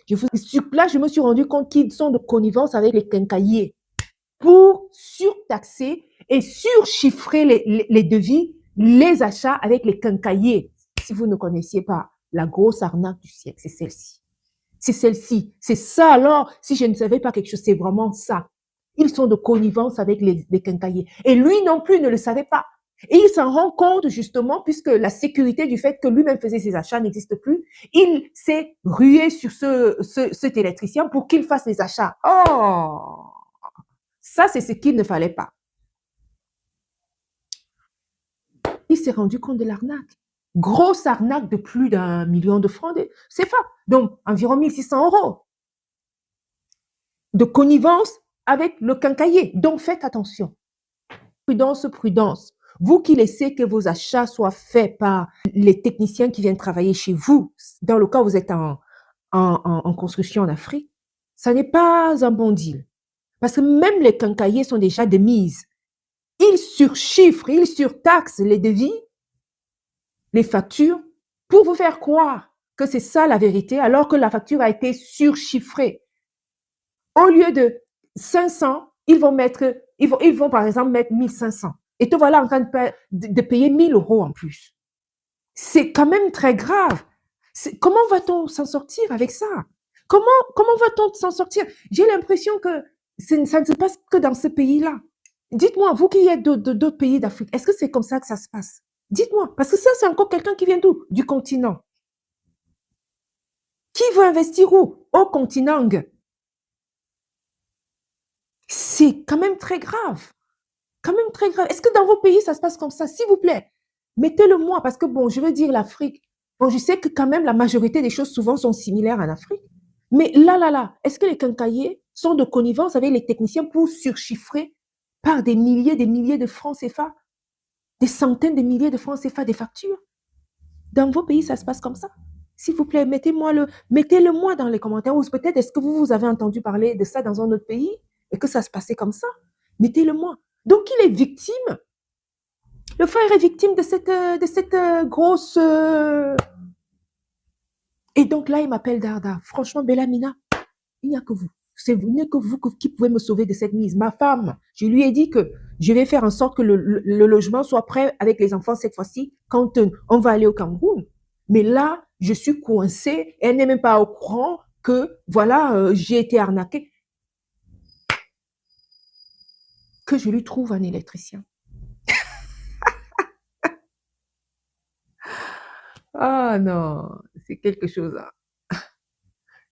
Sur place, je me suis rendu compte qu'ils sont de connivence avec les quincailliers pour surtaxer et surchiffrer les devis, les achats avec les quincailliers. Si vous ne connaissiez pas la grosse arnaque du siècle, c'est celle-ci. C'est celle-ci. C'est ça alors, si je ne savais pas quelque chose, c'est vraiment ça. Ils sont de connivence avec les quincailliers. Et lui non plus ne le savait pas. Et il s'en rend compte justement, puisque la sécurité du fait que lui-même faisait ses achats n'existe plus, il s'est rué sur cet électricien pour qu'il fasse les achats. Oh! Ça, c'est ce qu'il ne fallait pas. Il s'est rendu compte de l'arnaque. Grosse arnaque de plus d'1 million de francs CFA. Donc, environ 1600 € de connivence avec le quincaillier. Donc, faites attention. Prudence, prudence. Vous qui laissez que vos achats soient faits par les techniciens qui viennent travailler chez vous, dans le cas où vous êtes en construction en Afrique, ça n'est pas un bon deal. Parce que même les quincailliers sont déjà de mise. Ils surchiffrent, ils surtaxent les devis, les factures, pour vous faire croire que c'est ça la vérité, alors que la facture a été surchiffrée. Au lieu de 500, ils vont par exemple mettre 1500. Et te voilà en train de payer 1000 € en plus. C'est quand même très grave. Comment va-t-on s'en sortir avec ça? Comment va-t-on s'en sortir? J'ai l'impression que ça ne se passe que dans ce pays-là. Dites-moi, vous qui êtes d'autres pays d'Afrique, est-ce que c'est comme ça que ça se passe? Dites-moi, parce que ça, c'est encore quelqu'un qui vient d'où? Du continent. Qui veut investir où? Au continent. C'est quand même très grave. Quand même très grave. Est-ce que dans vos pays, ça se passe comme ça? S'il vous plaît, mettez-le moi, parce que bon, je veux dire l'Afrique. Bon, je sais que quand même la majorité des choses souvent sont similaires en Afrique. Mais là, est-ce que les quincailliers sont de connivence avec les techniciens pour surchiffrer par des milliers de francs CFA, des centaines de milliers de francs CFA des factures? Dans vos pays, ça se passe comme ça? S'il vous plaît, mettez-le moi dans les commentaires. Ou peut-être est-ce que vous avez entendu parler de ça dans un autre pays et que ça se passait comme ça? Mettez-le moi. Donc, il est victime. Le frère est victime de cette grosse... Et donc là, il m'appelle Darda. Franchement, Bellamina, il n'y a que vous. Il n'y a que vous qui pouvez me sauver de cette mise. Ma femme, je lui ai dit que je vais faire en sorte que le logement soit prêt avec les enfants cette fois-ci quand on va aller au Cameroun. Mais là, je suis coincée. Elle n'est même pas au courant que, voilà, j'ai été arnaquée. Que je lui trouve un électricien. Ah non, c'est quelque chose.